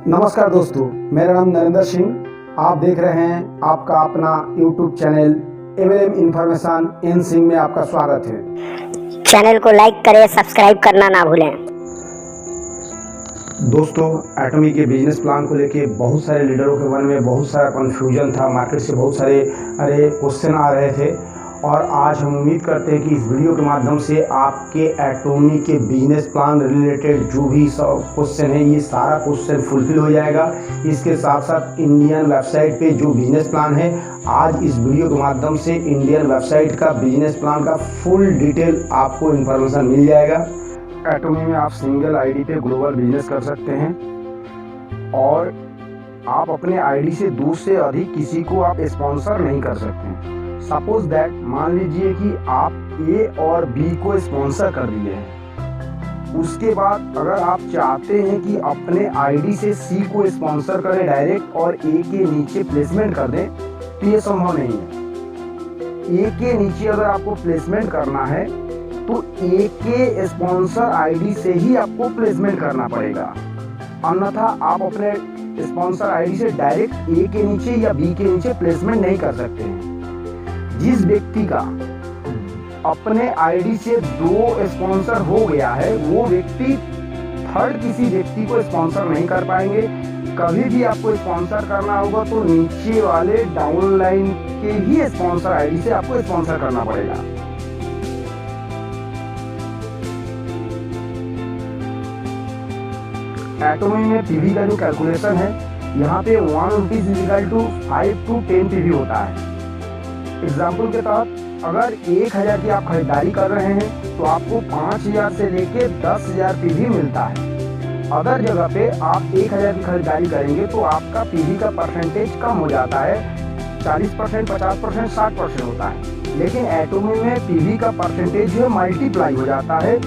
नमस्कार दोस्तों, मेरा नाम नरेंद्र सिंह। आप देख रहे हैं आपका अपना YouTube channel MLM information N Singh में आपका स्वागत है। चैनल को लाइक करें, सब्सक्राइब करना ना भूलें। दोस्तों, एटॉमी के बिजनेस प्लान को लेके बहुत सारे लीडरों के मन में बहुत सारा कन्फ्यूजन था। मार्केट से बहुत सारे क्वेश्चन आ रहे थे और आज हम उम्मीद करते हैं कि इस वीडियो के माध्यम से आपके एटॉमी के बिजनेस प्लान रिलेटेड जो भी सब क्वेश्चन है ये सारा क्वेश्चन फुलफिल हो जाएगा। इसके साथ साथ इंडियन वेबसाइट पे जो बिजनेस प्लान है, आज इस वीडियो के माध्यम से इंडियन वेबसाइट का बिजनेस प्लान का फुल डिटेल आपको इन्फॉर्मेशन मिल जाएगा। एटॉमी में आप सिंगल आईडी पे ग्लोबल बिजनेस कर सकते हैं और आप अपने आईडी से 2 से अधिक किसी को आप स्पॉन्सर नहीं कर सकते। सपोज दैट, मान लीजिए कि आप ए और बी को स्पॉन्सर कर दिए हैं, उसके बाद अगर आप चाहते हैं कि अपने आईडी से सी को स्पॉन्सर करें डायरेक्ट और ए के नीचे प्लेसमेंट कर दें, तो ये संभव नहीं है। ए के नीचे अगर आपको प्लेसमेंट करना है तो ए के स्पॉन्सर आईडी से ही आपको प्लेसमेंट करना पड़ेगा, अन्यथा आप अपने स्पॉन्सर आईडी से डायरेक्ट ए के नीचे या बी के नीचे प्लेसमेंट नहीं कर सकते हैं। जिस व्यक्ति का अपने आईडी से 2 स्पॉन्सर हो गया है, वो व्यक्ति थर्ड किसी व्यक्ति को स्पॉन्सर नहीं कर पाएंगे। कभी भी आपको स्पॉन्सर करना होगा तो नीचे वाले डाउनलाइन के ही स्पॉन्सर आईडी से आपको स्पॉन्सर करना पड़ेगा। एटॉमी में पीवी का जो कैलकुलेशन है, यहाँ पे 1 rupees equal to 5 to 10 PV होता है। एग्जाम्पल के तहत अगर 1000 की आप खरीदारी कर रहे हैं तो आपको 5000 से लेके 10,000 पीवी मिलता है। अदर जगह पे आप 1000 की खरीदारी करेंगे तो आपका पीवी का परसेंटेज कम हो जाता है, 40%, 50%, 60% होता है। लेकिन एटॉमी में पीवी का परसेंटेज जो है मल्टीप्लाई हो जाता है।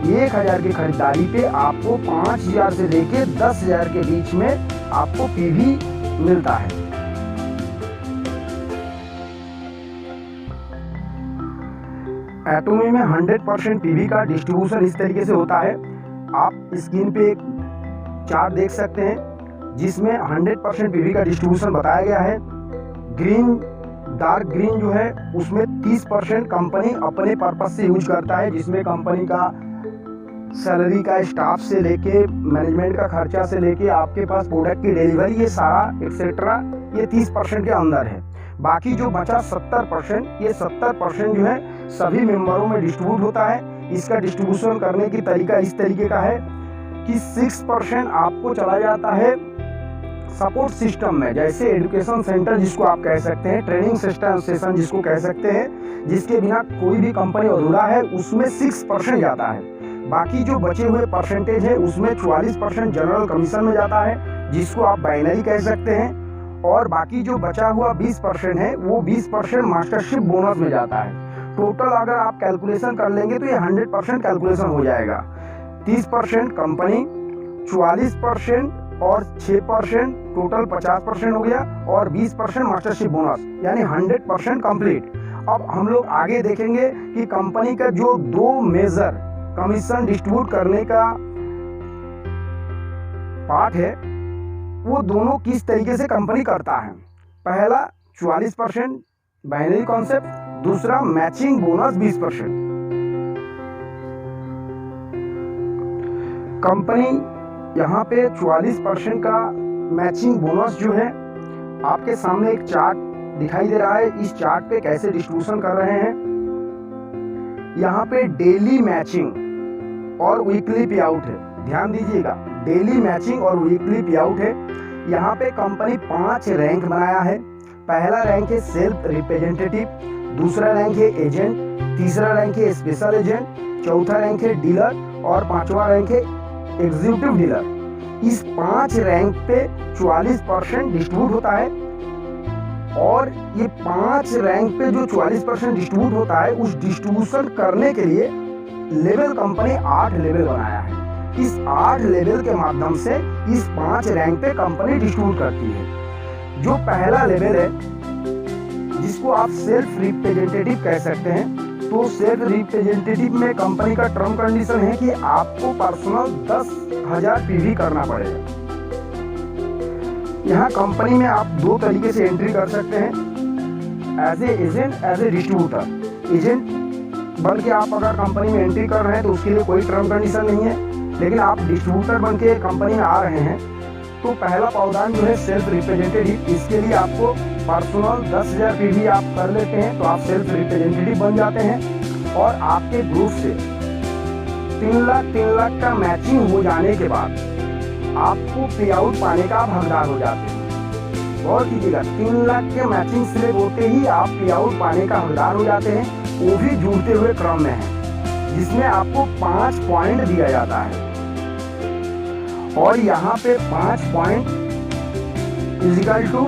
1000 की खरीदारी पे आपको 5000 से लेके 10,000 के बीच में आपको पीवी मिलता है। एटॉमी में 100% पीवी का डिस्ट्रीब्यूशन इस तरीके से होता है। आप स्क्रीन पे एक चार्ट देख सकते हैं जिसमें 100% पीवी का डिस्ट्रीब्यूशन बताया गया है। ग्रीन, डार्क ग्रीन जो है उसमें 30% कंपनी अपने पर्पज से यूज करता है, जिसमें कंपनी का सैलरी का, स्टाफ से लेके मैनेजमेंट का खर्चा से लेके आपके पास प्रोडक्ट की डिलीवरी, ये सारा एक्सेट्रा ये 30% के अंदर है। बाकी जो बचा 70%, ये 70% जो है सभी मेंबरों में डिस्ट्रीब्यूट होता है। इसका डिस्ट्रीब्यूशन करने की तरीका इस तरीके का है कि 6% आपको चला जाता है सपोर्ट सिस्टम में, जैसे एजुकेशन सेंटर जिसको आप कह सकते हैं, ट्रेनिंग सेशन जिसको कह सकते हैं, जिसके बिना कोई भी कंपनी अधूरा है, उसमें 6% जाता है। बाकी जो बचे हुए परसेंटेज है उसमें 44% जनरल कमीशन में जाता है, जिसको आप बाइनरी कह सकते हैं, और बाकी जो बचा हुआ 20% है वो 20% मास्टरशिप बोनस में जाता है। टोटल अगर आप कैलकुलेशन कर लेंगे तो ये 100% कैलकुलेशन हो जाएगा। 30% कंपनी, 44% और 6% टोटल 50% हो गया, और 20% मास्टरशिप बोनस, यानी 100% कंप्लीट। अब हम लोग आगे देखेंगे कि कंपनी का जो 2 मेजर कमीशन डिस्ट्रीब्यूट करने का पार्ट है वो दोनों किस तरीके से कंपनी करता है। पहला 44% बाइनरी कॉन्सेप्ट, दूसरा मैचिंग बोनस 20%। कंपनी यहाँ पे 44% का मैचिंग बोनस जो है, आपके सामने एक चार्ट दिखाई दे रहा है। इस चार्ट पे कैसे डिस्ट्रीब्यूशन कर रहे हैं, यहाँ पे डेली मैचिंग और वीकली पे आउट है। ध्यान दीजिएगा, डेली मैचिंग और वीकली पे आउट है। यहाँ पे कंपनी 5 रैंक बनाया है। पहला रैंक है सेल्फ रिप्रेजेंटेटिव, दूसरा रैंक है एजेंट, तीसरा रैंक है स्पेशल एजेंट, चौथा रैंक है डीलर और 5वां रैंक है एग्जीक्यूटिव डीलर। इस 5 रैंक पे 44% डिस्ट्रीब्यूट होता है, और ये 5 रैंक पे जो 44% डिस्ट्रीब्यूट होता है, उस डिस्ट्रीब्यूशन करने के लिए लेवल कंपनी 8 लेवल बनाया है। इस 8 लेवल के माध्यम से इस 5 रैंक पे कंपनी डिस्ट्रीब्यूट करती है। जो पहला लेवल है जिसको आप सेल्फ रिप्रेजेंटेटिव कह सकते हैं, तो सेल्फ रिप्रेजेंटेटिव में कंपनी का टर्म कंडीशन है कि आपको पर्सनल 10,000 पीवी करना पड़ेगा। यहाँ कंपनी में आप दो तरीके से एंट्री कर सकते हैं, as a agent, as a distributor. Agent बन के आप अगर कंपनी में एंट्री कर रहे हैं तो उसके लिए कोई टर्म कंडीशन नहीं है, लेकिन आप डिस्ट्रीब्यूटर बन के कंपनी में आ रहे हैं तो पहला प्रावधान जो है सेल्फ रिप्रेजेंटेटिव, इसके लिए आपको पर्सनल 10,000 पीवी आप कर लेते हैं तो आप सेल्फ रिप्रेजेंटेटिव बन जाते हैं। और आपके ग्रुप से 3 लाख का मैचिंग हो जाने के बाद आपको पे आउट पाने का आप हकदार हो जाते हैं। और कीजिएगा, 3 लाख के मैचिंग स्लेब होते ही आप पे आउट पाने का हकदार हो जाते हैं, वो भी जुड़ते हुए क्रम में है, जिसमें आपको 5 पॉइंट दिया जाता है। और यहाँ पे 5 पॉइंट इजिकल टू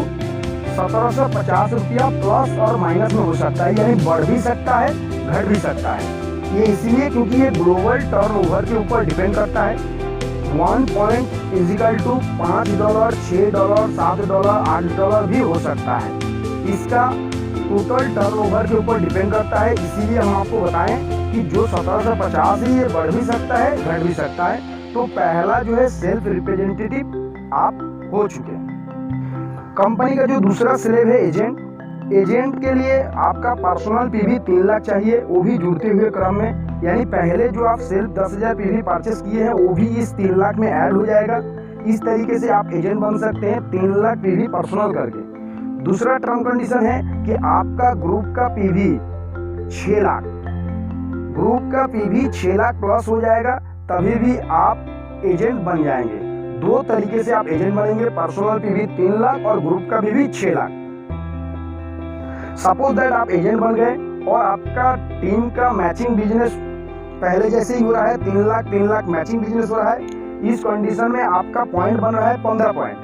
1750 रुपया प्लस और माइनस में हो सकता है, यानी बढ़ भी सकता है घट भी सकता है। ये इसलिए क्योंकि ये ग्लोबल टर्नओवर के ऊपर डिपेंड करता है। 1 पॉइंट इजिकल टू $5, $6, $7, $8 भी हो सकता है। इसका टोटल टर्नओवर के ऊपर डिपेंड करता है, इसीलिए हम आपको बताएं कि जो 1750 है ये बढ़ भी सकता है घट भी सकता है। तो पहला जो है सेल्फ रिप्रेजेंटेटिव आप हो चुके हैं। कंपनी का जो दूसरा स्लेब है एजेंट। एजेंट के लिए आपका पर्सनल पीवी 3 लाख चाहिए, वो भी जुड़ते हुए क्रम में, यानी पहले जो आप सेल्फ 10,000 पीवी परचेस किए हैं वो भी इस 3 लाख में ऐड हो जाएगा। इस तरीके से आप एजेंट बन सकते हैं 3 लाख पीवी पर्सनल करके। दूसरा टर्म कंडीशन है कि आपका ग्रुप का पीवी 6 लाख, ग्रुप का पीवी 6 लाख प्लस हो जाएगा, तभी भी आप एजेंट बन जाएंगे। 2 तरीके से आप एजेंट बनेंगे, पर्सनल पीवी 3 लाख और ग्रुप का पीवी 6 लाख। सपोज दैट आप एजेंट बन गए और आपका टीम का मैचिंग बिजनेस पहले जैसे ही हो रहा है, 3 लाख मैचिंग बिजनेस हो रहा है। इस कंडीशन में आपका पॉइंट बन रहा है 15 पॉइंट,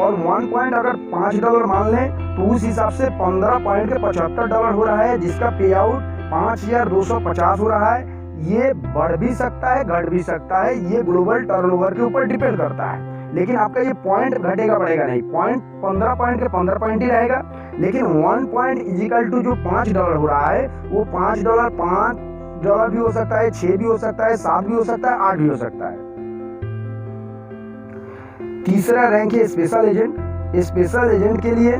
और 1 पॉइंट अगर $5 मान लें तो उस हिसाब से 15 पॉइंट के $75 हो रहा है, जिसका पे आउट 5,250 हो रहा है। ये बढ़ भी सकता है घट भी सकता है, ये ग्लोबल टर्नओवर के ऊपर डिपेंड करता है। लेकिन आपका ये पॉइंट घटेगा बढ़ेगा नहीं, पॉइंट 15 पॉइंट के 15 पॉइंट ही रहेगा। लेकिन 1 पॉइंट इजिकल टू जो $5 हो रहा है वो $5 भी हो सकता है, 6 भी हो सकता है, 7 भी हो सकता है, 8 भी हो सकता है। तीसरा रैंक है स्पेशल एजेंट। स्पेशल एजेंट के लिए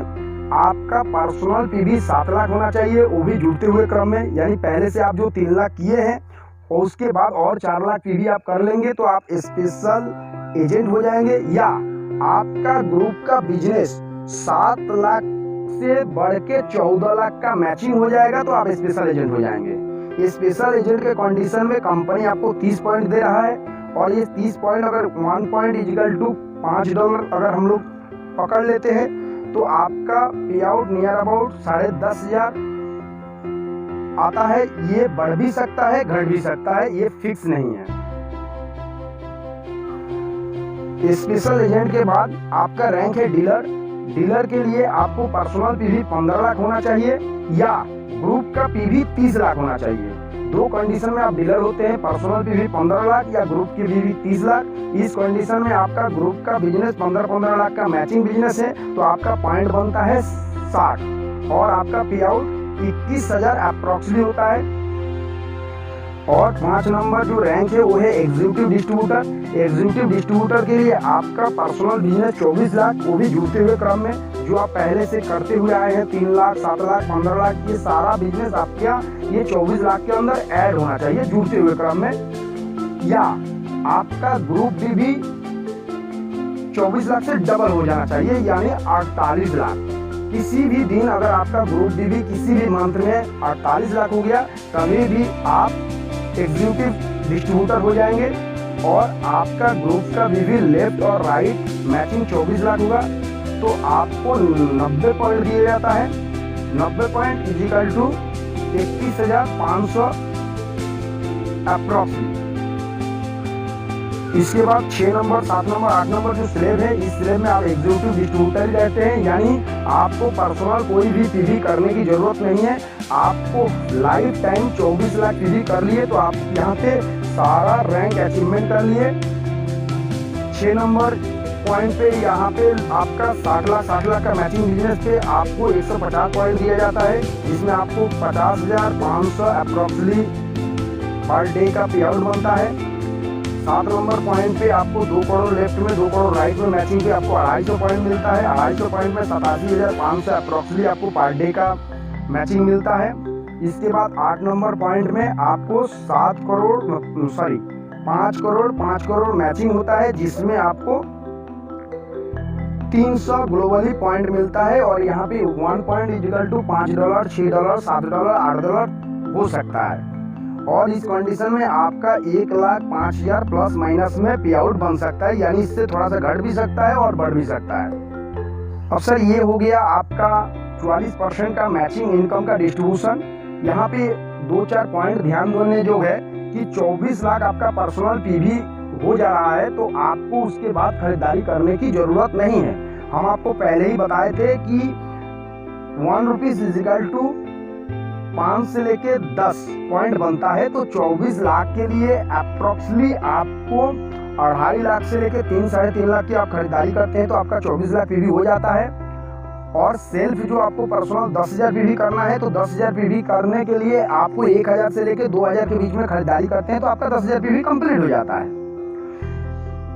आपका पर्सनल पीवी 7 लाख होना चाहिए, वो भी जुड़ते हुए क्रम में, यानी पहले से आप जो 3 लाख किए हैं और उसके बाद और 4 लाख पीवी आप कर लेंगे तो आप स्पेशल एजेंट हो जाएंगे। या आपका ग्रुप का बिजनेस 7 लाख से बढ़ के 14 लाख का मैचिंग हो जाएगा तो आप स्पेशल एजेंट हो जाएंगे। स्पेशल एजेंट के कंडीशन में कंपनी आपको 30 पॉइंट दे रहा है, और ये 30 पॉइंट अगर 1 पॉइंट इजिकल टू $5 अगर हम लोग पकड़ लेते हैं तो आपका पे आउट नियर अबाउट 10,500 आता है। ये बढ़ भी सकता है घट भी सकता है, ये फिक्स नहीं है। स्पेशल एजेंट के बाद आपका रैंक है डीलर। डीलर के लिए आपको पर्सनल पीवी 15 लाख होना चाहिए या ग्रुप का पीवी 30 लाख होना चाहिए। 2 कंडीशन में आप डीलर होते हैं, पर्सनल पीवी 15 लाख या ग्रुप की पीवी 30 लाख। इस कंडीशन में आपका ग्रुप का बिजनेस 15-15 लाख का मैचिंग बिजनेस है तो आपका पॉइंट बनता है 60 और आपका पे आउट 21,000 अप्रोक्सीमेटली होता है। और 5 नंबर जो रैंक है वो है एग्जीक्यूटिव डिस्ट्रीब्यूटर। एग्जीक्यूटिव डिस्ट्रीब्यूटर के लिए आपका पर्सनल बिजनेस 24 लाख, वो भी जुड़ते हुए क्रम में, जो आप पहले से करते हुए आए हैं 3 लाख 7 लाख 15 लाख, ये सारा बिजनेस आपका ये 24 लाख के अंदर ऐड होना चाहिए जुड़ते हुए क्रम में। या आपका ग्रुप भी 24 लाख से डबल हो जाना चाहिए, यानी 48 लाख। किसी भी दिन अगर आपका ग्रुप भी किसी भी मंथ में 48 लाख हो गया तभी भी आप एग्जीक्यूटिव डिस्ट्रीब्यूटर हो जाएंगे। और आपका ग्रुप का भी लेफ्ट और राइट मैचिंग 24 लाख होगा तो आपको 90 पॉइंट दिया जाता है। 90 पॉइंट इजिकल टू 31,500 अप्रोक्सीमेट। इसके बाद 6 नंबर 7 नंबर 8 नंबर जो स्लेब है, इस स्लेब में आप एग्जीक्यूटिव डिस्ट्रीब्यूटर ही रहते हैं, यानी आपको पर्सनल कोई भी पीवी करने की जरूरत नहीं है। आपको लाइफ टाइम 24 लाख पीवी कर लिए तो आप यहाँ पे सारा रैंक अचीवमेंट कर लिए। 6 नंबर पॉइंट पे यहाँ पे आपका 60 लाख का मैचिंग बिजनेस पे आपको 150 पॉइंट दिया जाता है, जिसमें आपको 50,500 अप्रोक्सीमेटली पर डे का पे आउट बनता है। 7 नंबर पॉइंट पे आपको 2 करोड़ लेफ्ट में 2 करोड़ राइट में मैचिंग पे आपको 250 पॉइंट मिलता है। 250 पॉइंट में 87,500 अप्रोक्सीमेटली आपको पर डे का मैचिंग मिलता है। इसके बाद 8 नंबर पॉइंट में आपको 5 करोड़ मैचिंग होता है, जिसमें आपको 300 ग्लोबली पॉइंट मिलता है। और यहाँ पे 1 पॉइंट इक्वल टू $5, $6, $7, $8 हो सकता है। और इस कंडीशन में आपका 1,05,000 प्लस माइनस में पे आउट बन सकता है, यानी इससे थोड़ा सा घट भी सकता है और बढ़ भी सकता है। अब सर ये हो गया आपका 44% का मैचिंग इनकम का डिस्ट्रीब्यूशन। यहाँ पे 2-4 पॉइंट ध्यान देने जो है कि 24 लाख आपका पर्सनल पीवी हो जा रहा है, तो आपको उसके बाद खरीदारी करने की जरूरत नहीं है। हम आपको पहले ही बताए थे कि 1 रुपीज इजिकल टू 5 से लेके 10 पॉइंट बनता है। तो 24 लाख के लिए अप्रोक्सीमेटली आपको 2.5 लाख से लेके 3-3.5 लाख की आप खरीदारी करते हैं तो आपका 24 लाख पीवी हो जाता है। और सेल्फ जो आपको पर्सनल 10,000 पीवी करना है, तो 10,000 पीवी करने के लिए आपको 1,000 से लेके 2,000 के बीच में खरीदारी करते हैं तो आपका 10,000 पीवी कंप्लीट हो जाता है।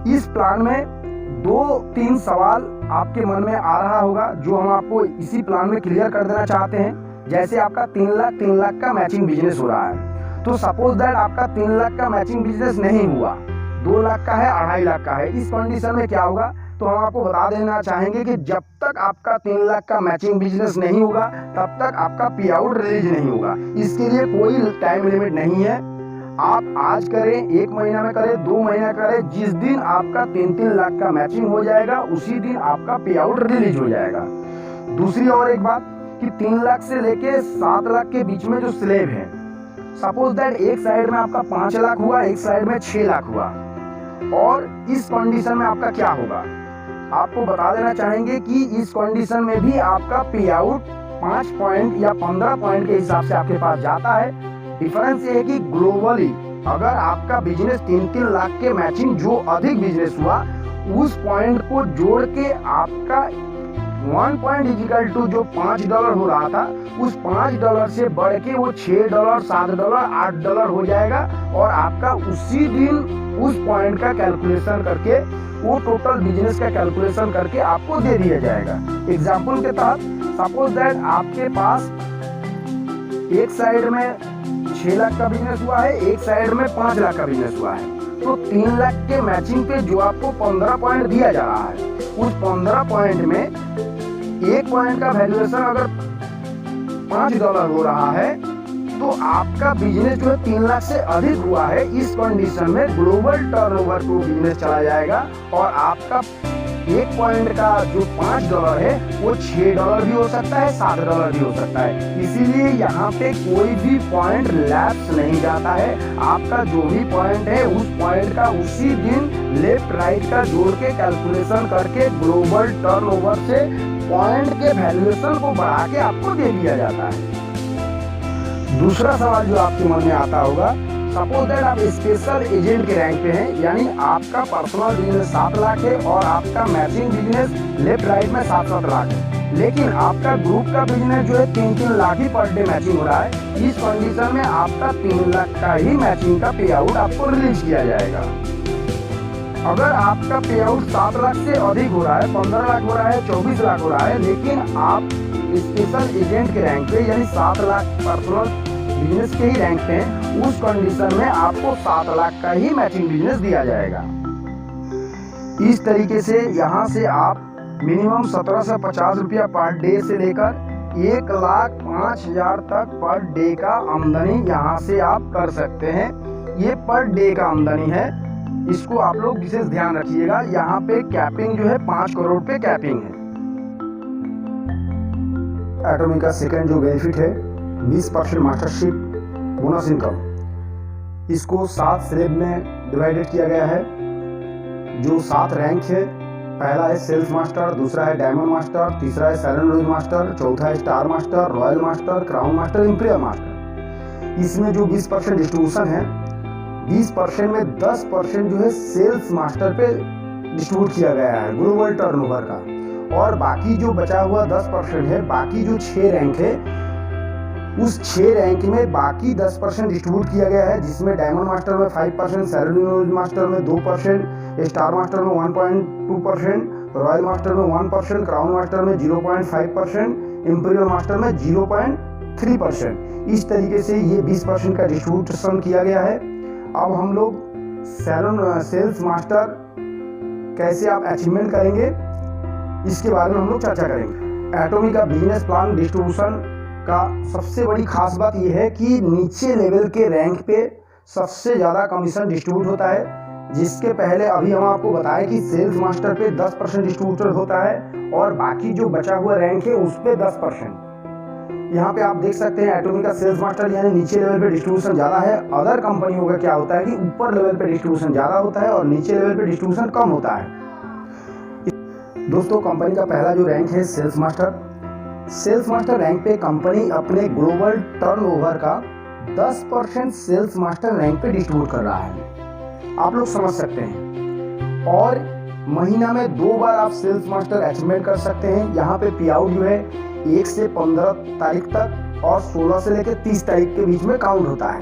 इस प्लान में 2-3 सवाल आपके मन में आ रहा होगा जो हम आपको इसी प्लान में क्लियर कर देना चाहते हैं। जैसे आपका 3 लाख का मैचिंग बिजनेस हो रहा है, तो सपोज दैट आपका 3 लाख का मैचिंग बिजनेस नहीं हुआ, 2 लाख का है, 2.5 लाख का है। इस कंडीशन में क्या होगा, तो हम आपको बता देना चाहेंगे कि जब तक आपका 3 लाख का मैचिंग बिजनेस नहीं होगा तब तक आपका पे आउट रिलीज नहीं होगा। इसके लिए कोई टाइम लिमिट नहीं है। आप आज करें, 1 महीना में करें, 2 महीना करें, जिस दिन आपका 3-3 लाख का मैचिंग हो जाएगा उसी दिन आपका पे आउट रिलीज हो जाएगा। दूसरी और एक बात कि 3 लाख से लेके 7 लाख के बीच में जो स्लेब है, सपोज दैट एक साइड में आपका 5 लाख हुआ, एक साइड में 6 लाख हुआ, और इस कंडीशन में आपका क्या होगा, आपको बता देना चाहेंगे कि इस कंडीशन में भी आपका पे आउट 5 पॉइंट या 15 पॉइंट के हिसाब से आपके पास जाता है। डिफरेंस ये है कि ग्लोबली अगर आपका बिजनेस 3-3 लाख के मैचिंग जो अधिक बिजनेस हुआ, उस पॉइंट को जोड़ के आपका 1 पॉइंट इक्वल टू जो $5 हो रहा था, उस $5 से बढ़ के वो $6, $7, $8 हो जाएगा। और आपका उसी दिन उस पॉइंट का कैलकुलेशन करके, वो टोटल बिजनेस का कैलकुलेशन करके आपको दे दिया जाएगा। एग्जाम्पल के तहत सपोज दैट आपके पास एक साइड में 6 लाख का बिजनेस हुआ है, एक साइड में 5 लाख का बिजनेस हुआ है, तो 3 लाख के मैचिंग पे जो आपको 15 पॉइंट दिया जा रहा है, उस 15 पॉइंट में 1 पॉइंट का वैल्यूएशन अगर $5 हो रहा है, तो आपका बिजनेस जो है 3 लाख से अधिक हुआ है। इस कंडीशन में ग्लोबल टर्नओवर टू बिजनेस चला जाएगा और आपका 1 पॉइंट का जो $5 है वो $6 भी हो सकता है, $7 भी हो सकता है। इसीलिए यहाँ पे कोई भी पॉइंट लैप्स नहीं जाता है। आपका जो भी पॉइंट है उस पॉइंट का उसी दिन लेफ्ट राइट का जोड़ के कैलकुलेशन करके ग्लोबल टर्नओवर से पॉइंट के वैल्यूएशन को बढ़ा के आपको दे दिया जाता है। दूसरा सवाल जो आपके मन में आता होगा, सपोज दैट आप स्पेशल एजेंट के रैंक पे हैं, यानी आपका पर्सनल बिजनेस 7 लाख है और आपका मैचिंग बिजनेस लेफ्ट राइट में 7-7 लाख है, लेकिन आपका ग्रुप का बिजनेस जो है 3-3 लाख ही पर डे मैचिंग हो रहा है। इस कंडीशन में आपका 3 लाख का ही मैचिंग का पे आउट आपको रिलीज किया जाएगा। अगर आपका पे आउट 7 लाख से अधिक हो रहा है, 15 लाख हो रहा है, 24 लाख हो रहा है, लेकिन आप स्पेशल एजेंट के रैंक पे यानी 7 लाख पर्सनल बिजनेस के ही रैंक पे हैं, उस कंडीशन में आपको 7 लाख का ही मैचिंग बिजनेस दिया जाएगा। इस तरीके से यहाँ से आप मिनिमम 1750 रुपया पर डे से लेकर 1,05,000 तक पर डे का आमदनी यहाँ से आप कर सकते हैं। ये पर डे का आमदनी है, इसको आप लोग विशेष ध्यान रखिएगा। यहाँ पे कैपिंग जो है 5 करोड़ पे कैपिंग है। एटॉमी का सेकंड जो बेनिफिट है 20% मास्टरशिप बोनस इनकम, इसको 7 स्लैब में डिवाइडेड किया गया है। जो 7 रैंक है, पहला है सेल्स मास्टर, दूसरा है डायमंड मास्टर, तीसरा है सैलन रोज मास्टर, चौथा है star master, royal master, crown master, imperial master. इसमें जो 20% डिस्ट्रीब्यूशन है, 20% में 10% जो है सेल्स मास्टर पे डिस्ट्रीब्यूट किया गया है ग्लोबल टर्नओवर का, और बाकी जो बचा हुआ 10% है, बाकी जो 6 रैंक है उस 6 रैंक में बाकी 10% डिस्ट्रीब्यूट किया गया है, जिसमें डायमंड मास्टर में 5%, सेरेमनी मास्टर में 2%, स्टार मास्टर में 1.2%, रॉयल मास्टर में 1%, क्राउन मास्टर में 0.5%, इंपीरियल मास्टर में 0.3%। इस तरीके से ये 20% का डिस्ट्रीब्यूशन किया गया है। अब हम लोग सेल्स मास्टर कैसे आप अचीवमेंट करेंगे, इसके बारे में हम लोग चर्चा करेंगे। एटॉमी का बिजनेस प्लान डिस्ट्रीब्यूशन का सबसे बड़ी खास बात यह है कि नीचे लेवल के रैंक पे सबसे ज़्यादा कमीशन डिस्ट्रीब्यूट होता है, जिसके पहले अभी हम आपको बताएं कि सेल्स मास्टर पे 10% डिस्ट्रीब्यूटर होता है और बाकी जो बचा हुआ रैंक है उस पे 10%। यहाँ पे आप देख सकते हैं एटॉमी का सेल्स मास्टर यानी नीचे लेवल पे डिस्ट्रीब्यूशन ज़्यादा है। अदर कंपनियों का क्या होता है कि ऊपर लेवल पे डिस्ट्रीब्यूशन ज़्यादा होता है और नीचे लेवल पे डिस्ट्रीब्यूशन कम होता है। दोस्तों, कंपनी का पहला जो रैंक है sales master. Sales master rank पे कंपनी अपने ग्लोबल टर्नओवर का 10% सेल्स मास्टर रैंक पे डिस्ट्रीब्यूट कर रहा है, आप लोग समझ सकते हैं। और महीना में 2 बार आप सेल्स मास्टर अचीवमेंट कर सकते हैं। यहाँ पे पे आउट जो है 1 से 15 तारीख तक और 16 से लेकर 30 तारीख के बीच में काउंट होता है।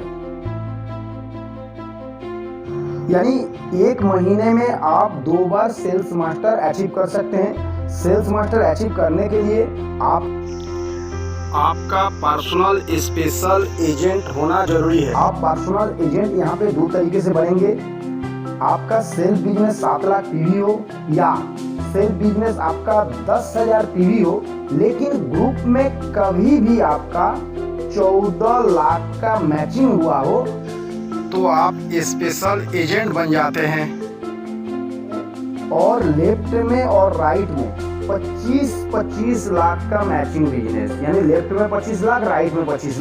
यानी एक महीने में आप 2 बार सेल्स मास्टर अचीव कर सकते हैं। सेल्स मास्टर अचीव करने के लिए आपका पर्सनल स्पेशल एजेंट होना जरूरी है। आप पर्सनल एजेंट यहाँ पे 2 तरीके से बनेंगे। आपका सेल्फ बिजनेस 7 लाख पीवी हो या सेल्फ बिजनेस आपका 10,000 पीवी हो, लेकिन ग्रुप में कभी भी आपका 14 लाख का मैचिंग हुआ हो तो आप स्पेशल एजेंट बन जाते हैं। और लेफ्ट में और राइट में 25 लाख का मैचिंग बिजनेस, यानी लेफ्ट में 25 लाख, राइट में 25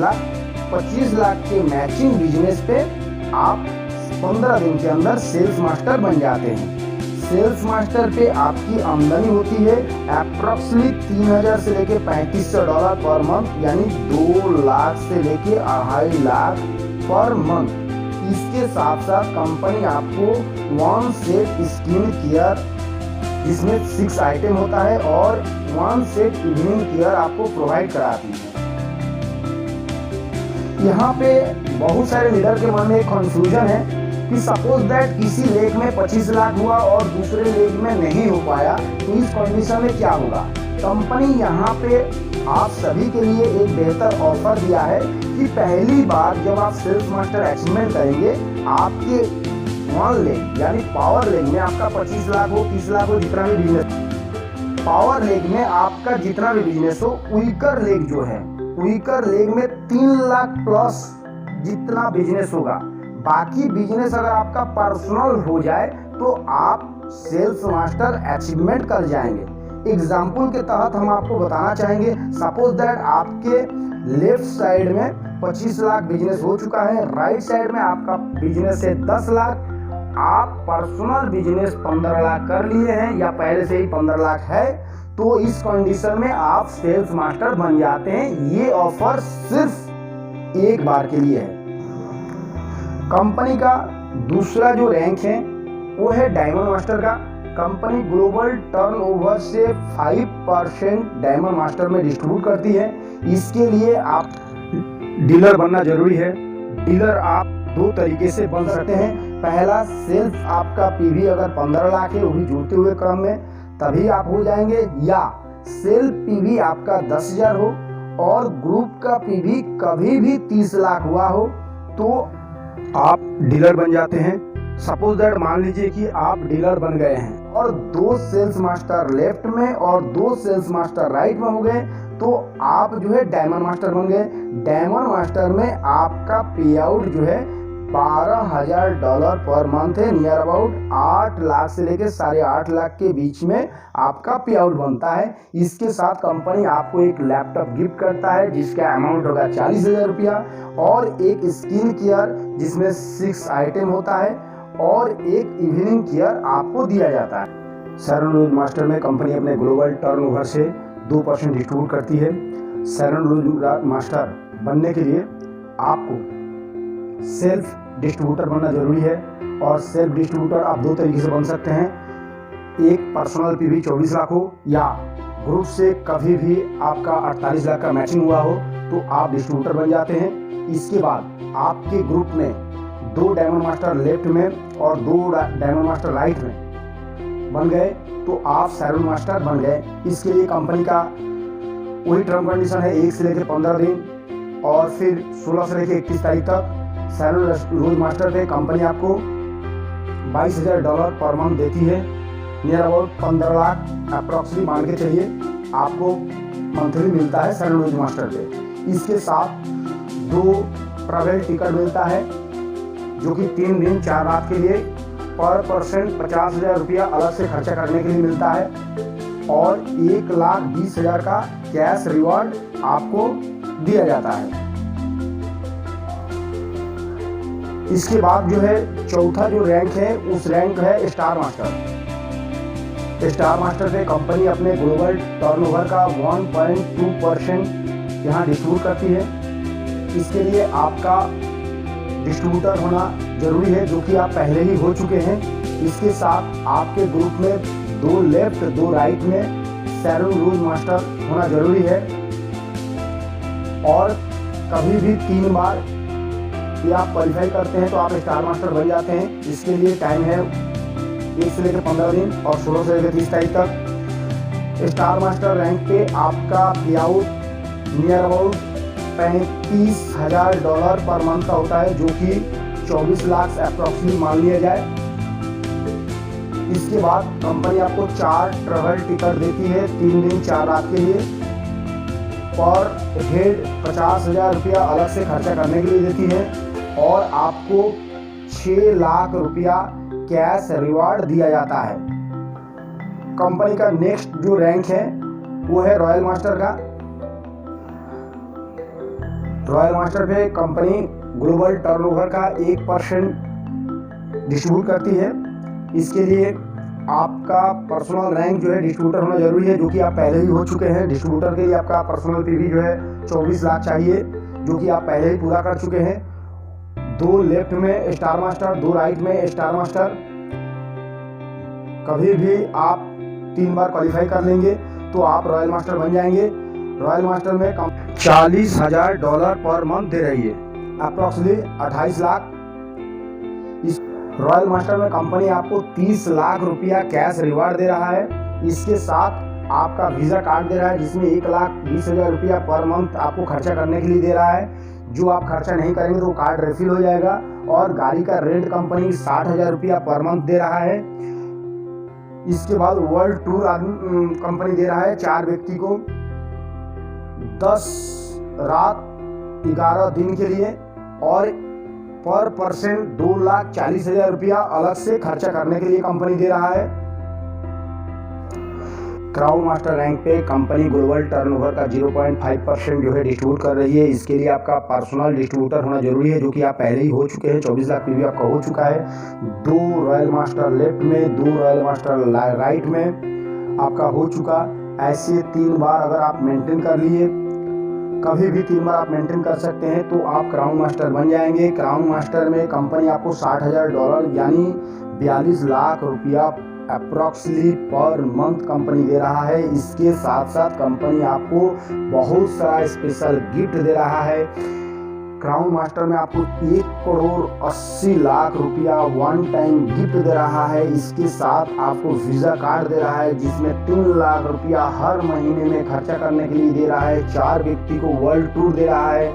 लाख के मैचिंग बिजनेस पे आप 15 दिन के अंदर सेल्स मास्टर बन जाते हैं। सेल्स मास्टर पे आपकी आमदनी होती है अप्रोक्सीमेटली 3,000 से लेके $3,500 पर मंथ, यानी 2 लाख से लेके 2.5 लाख पर मंथ। इसके साथ साथ कंपनी आपको 1 सेट स्किन केयर जिसमें 6 आइटम होता है और 1 सेट इवनिंग केयर आपको प्रोवाइड कराती है। यहाँ पे बहुत सारे लीडर के मन में एक कंफ्यूजन है कि सपोज दैट किसी लेग में 25 लाख हुआ और दूसरे लेग में नहीं हो पाया, तो इस कंडीशन में क्या होगा। कंपनी यहाँ पे आप सभी के लिए एक बेहतर ऑफर दिया है कि पहली बार जब आप सेल्स मास्टर अचीवमेंट करेंगे, आपके 1 लेग यानी पावर लेग में आपका 25 लाख हो, 30 लाख हो, जितना भी बिजनेस, पावर लेग में आपका जितना भी बिजनेस हो, वीकर लेग जो है, वीकर लेग में 3 लाख प्लस जितना बिजनेस होगा, बाकी बिजनेस अगर आपका पर्सनल हो जाए तो आप सेल्स मास्टर अचीवमेंट कर जाएंगे। एग्जाम्पल के तहत हम आपको बताना चाहेंगे, सपोज दैट आपके लेफ्ट साइड में 25 लाख बिजनेस हो चुका है, राइट साइड में आपका बिजनेस है 10 लाख, आप पर्सनल बिजनेस 15 लाख कर लिए हैं या पहले से ही 15 लाख है, तो इस कंडीशन में आप सेल्स मास्टर बन जाते हैं। ये ऑफर सिर्फ एक बार के लिए है। कंपनी का दूसरा जो रैंक है वो है डायमंड मास्टर का। कंपनी ग्लोबल टर्नओवर से 5% डायमंड मास्टर में डिस्ट्रीब्यूट करती है। इसके लिए आप डीलर बनना जरूरी है। डीलर आप 2 तरीके से बन सकते हैं। पहला, सेल्फ आपका पीवी अगर 15 लाख है, वो भी जुड़ते हुए क्रम में, तभी आप हो जाएंगे, या सेल्फ पीवी आपका 10,000 हो और ग्रुप का पीवी कभी भी 30 लाख हुआ हो तो आप डीलर बन जाते हैं। सपोज दैट मान लीजिए कि आप डीलर बन गए हैं और 2 सेल्स मास्टर लेफ्ट में और 2 सेल्स मास्टर राइट में हो गए, तो आप जो है डायमंड मास्टर बन गए। डायमंड मास्टर में आपका पे आउट जो है $12,000 पर मंथ है, नियर अबाउट 8 लाख से लेकर 8.5 लाख के बीच में आपका पे आउट बनता है। इसके साथ कंपनी आपको एक लैपटॉप गिफ्ट करता है जिसका अमाउंट होगा 40,000 रुपया, और एक स्किन केयर जिसमें 6 आइटम होता है और एक इवनिंग केयर आपको दिया जाता है। सेरेमनी मास्टर में कंपनी अपने ग्लोबल टर्नओवर से 2% डिस्ट्रीब्यूट करती है। सेरेमनी मास्टर बनने के लिए आपको सेल्फ डिस्ट्रीब्यूटर बनना जरूरी है, और सेल्फ डिस्ट्रीब्यूटर आप 2 तरीके से बन सकते हैं। एक, पर्सनल पीवी 24 लाख हो, या ग्रुप से कभी भी आपका 48 लाख का मैचिंग हुआ हो तो आप डिस्ट्रीब्यूटर बन जाते हैं। इसके बाद आपके ग्रुप में 2 डायमंड मास्टर लेफ्ट में और 2 डायमंड मास्टर राइट में बन गए तो आप सैलून मास्टर बन गए। इसके लिए कंपनी का वही टर्म कंडीशन है, 1 से लेकर 15 दिन और फिर 16 से लेकर 31 तारीख तक सैलून रोज मास्टर पे कंपनी आपको $22,000 पर मंथ देती है। नियर अबाउट 15 लाख अप्रॉक्सीमेटली मान के चलिए आपको मंथली मिलता है सैलून रोज मास्टर पे। इसके साथ 2 ट्रैवल टिकट मिलता है जो कि 3 दिन 4 रात के लिए पर पर्सन ₹50,000 अलग से खर्चा करने के लिए मिलता है और 1,20,000 का कैश रिवॉर्ड आपको दिया जाता है। इसके बाद जो है चौथा जो रैंक है उस रैंक है स्टार मास्टर। स्टार मास्टर पे कंपनी अपने ग्लोबल टर्नओवर का 1.2% यहाँ डिस्ट्रीब्यूट करती है। इसके लिए आपका डिस्ट्रीब्यूटर होना जरूरी है जो कि आप पहले ही हो चुके हैं। इसके साथ आपके ग्रुप में 2 लेफ्ट 2 राइट में सैलून रोज मास्टर होना जरूरी है और कभी भी 3 बार ये आप क्वालिफाई करते हैं तो आप स्टार मास्टर बन जाते हैं। इसके लिए टाइम है 1 से लेकर 15 दिन और 16 से लेकर 30 तारीख तक। स्टार मास्टर रैंक पे आपका पे out near about $35,000 per month का होता है जो कि 24 लाख अप्रॉक्सीमेटली मान लिया जाए। इसके बाद कंपनी आपको 4 ट्रैवल टिकट देती है 3 दिन 4 रात के लिए पर हेड ₹50,000 अलग से खर्चा करने के लिए देती है और आपको ₹6 लाख कैश रिवार्ड दिया जाता है। कंपनी का नेक्स्ट जो रैंक है वो है रॉयल मास्टर का। रॉयल मास्टर पे कंपनी ग्लोबल टर्नओवर का 1% डिस्ट्रीब्यूट करती है। इसके लिए आपका पर्सनल रैंक जो है डिस्ट्रीब्यूटर होना जरूरी है जो कि आप पहले ही हो चुके हैं। डिस्ट्रीब्यूटर के लिए आपका पर्सनल पीवी जो है 24 लाख चाहिए जो कि आप पहले ही पूरा कर चुके हैं। 2 लेफ्ट में स्टार मास्टर 2 राइट में स्टार मास्टर। कभी भी आप 3 बार क्वालिफाई कर लेंगे तो आप रॉयल मास्टर बन जाएंगे। रॉयल मास्टर में $40,000 पर मंथ दे रही है अप्रॉक्सीमेटली 28 लाख। इस रॉयल मास्टर में कंपनी आपको ₹30 लाख कैश रिवार्ड दे रहा है। इसके साथ आपका वीज़ा कार्ड दे रहा है जिसमें $1,20,000 पर मंथ आपको खर्चा करने के लिए दे रहा है। जो आप खर्चा नहीं करेंगे तो कार्ड रिफिल हो जाएगा। और गाड़ी का रेंट कंपनी ₹60,000 पर मंथ दे रहा है। इसके बाद वर्ल्ड टूर कंपनी दे रहा है 4 व्यक्ति को 10 रात 11 दिन के लिए और पर पर्सन $2,40,000 अलग से खर्चा करने के लिए कंपनी दे रहा है। क्राउन मास्टर रैंक पे कंपनी ग्लोबल टर्नओवर का 0.5% जो है डिस्ट्रीब्यूट कर रही है। इसके लिए आपका पर्सनल डिस्ट्रीब्यूटर होना जरूरी है जो कि आप पहले ही हो चुके हैं। 24 लाख पीवी आपका हो चुका है। 2 रॉयल मास्टर लेफ्ट में 2 रॉयल मास्टर राइट में आपका हो चुका। ऐसे 3 बार अगर आप मेंटेन कर लिए, कभी भी 3 बार आप मेंटेन कर सकते हैं तो आप क्राउन मास्टर बन जाएंगे। क्राउन मास्टर में कंपनी आपको $60,000 यानी $42 lakh approximately per month company दे रहा है। इसके साथ साथ कंपनी आपको बहुत सारा स्पेशल गिफ्ट दे रहा है। क्राउन मास्टर में आपको $1,80,00,000 वन टाइम गिफ्ट दे रहा है। इसके साथ आपको वीज़ा कार्ड दे रहा है जिसमें $3 लाख हर महीने में खर्चा करने के लिए दे रहा है। 4 व्यक्ति को वर्ल्ड टूर दे रहा है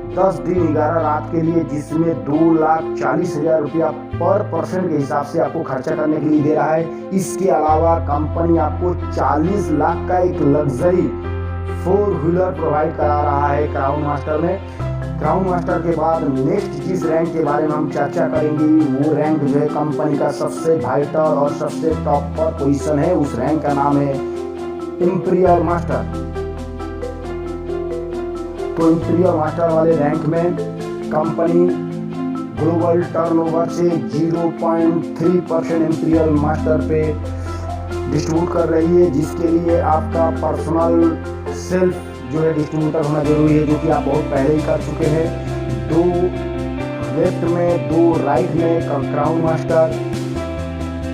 10 दिन 11 रात के लिए जिसमें $2,40,000 पर पर्सन के हिसाब से आपको खर्चा करने के लिए दे रहा है। इसके अलावा कंपनी आपको 40 लाख का एक लग्जरी 4 व्हीलर प्रोवाइड करा रहा है क्राउन मास्टर में। क्राउन मास्टर के बाद नेक्स्ट जिस रैंक के बारे में हम चर्चा करेंगे वो रैंक जो है कंपनी का सबसे वाइटल और सबसे टॉप पर पोजीशन है। उस रैंक का नाम है इंपीरियल मास्टर। तो इंपीरियल मास्टर वाले रैंक में कंपनी ग्लोबल टर्नओवर से 0.3% इंपीरियल मास्टर पे डिस्ट्रीब्यूट कर रही है जिसके लिए आपका पर्सनल सेल्फ जो है डिस्ट्रीब्यूटर होना जरूरी है जो कि आप बहुत पहले ही कर चुके हैं। 2 लेफ्ट में 2 राइट में क्राउन मास्टर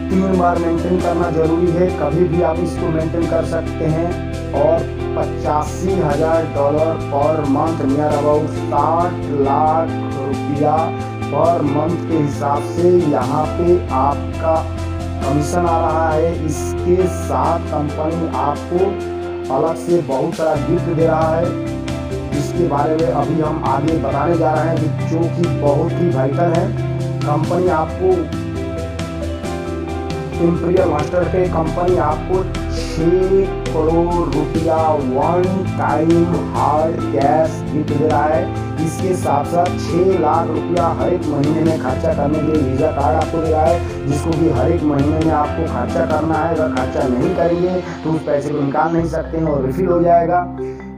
3 बार मेंटेन करना जरूरी है। कभी भी आप इसको मेंटेन कर सकते हैं और $85,000 per month, near about 60 lakh रुपया पर मंथ के हिसाब से यहाँ पे आपका कमीशन आ रहा है। इसके साथ कंपनी आपको अलग से बहुत सारा गिफ्ट दे रहा है, जिसके बारे में अभी हम आगे बताने जा रहे हैं, जो कि बहुत ही वाइटल है। कंपनी आपको इंपीरियल मास्टर पे कंपनी आपको 6 करोड़ रुपया one time hard cash gift दे रहा है। इसके साथ साथ 6 लाख रुपया हर एक महीने में खर्चा करने के लिए वीज़ा कार्ड आपको दे रहा है, जिसको कि हर एक महीने में आपको खर्चा करना है। अगर खर्चा नहीं करेंगे तो उस पैसे को निकाल नहीं सकते हैं और रिफिल हो जाएगा।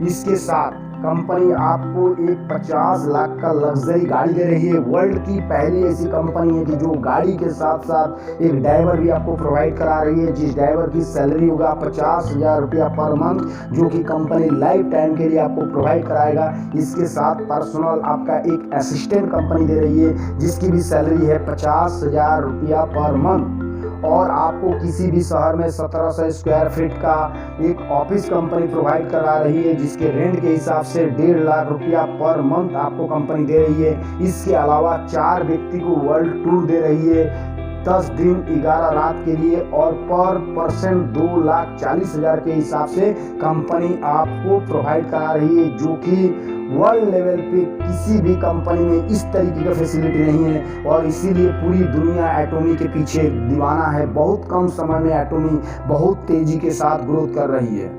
इसके साथ कंपनी आपको एक 50 लाख का लग्जरी गाड़ी दे रही है। वर्ल्ड की पहली ऐसी कंपनी है कि जो गाड़ी के साथ साथ एक ड्राइवर भी आपको प्रोवाइड करा रही है, जिस ड्राइवर की सैलरी होगा 50,000 रुपया पर मंथ, जो कि कंपनी लाइफ टाइम के लिए आपको प्रोवाइड कराएगा। इसके साथ पर्सनल आपका एक असिस्टेंट कंपनी दे रही है, जिसकी भी सैलरी है 50,000 रुपया पर मंथ। और आपको किसी भी शहर में 1700 स्क्वायर फीट का एक ऑफिस कंपनी प्रोवाइड करा रही है, जिसके रेंट के हिसाब से 1.5 लाख रुपया पर मंथ आपको कंपनी दे रही है। इसके अलावा 4 व्यक्ति को वर्ल्ड टूर दे रही है 10 दिन 11 रात के लिए, और पर पर्सन 2,40,000 के हिसाब से कंपनी आपको प्रोवाइड करा रही है, जो कि वर्ल्ड लेवल पे किसी भी कंपनी में इस तरीके का फैसिलिटी नहीं है। और इसीलिए पूरी दुनिया एटोमी के पीछे दीवाना है। बहुत कम समय में एटोमी बहुत तेजी के साथ ग्रोथ कर रही है।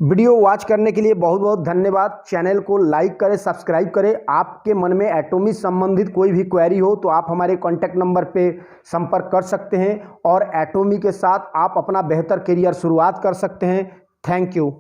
वीडियो वॉच करने के लिए बहुत बहुत धन्यवाद। चैनल को लाइक करें, सब्सक्राइब करें। आपके मन में एटोमी संबंधित कोई भी क्वेरी हो तो आप हमारे कॉन्टैक्ट नंबर पे संपर्क कर सकते हैं और एटोमी के साथ आप अपना बेहतर करियर शुरुआत कर सकते हैं। Thank you.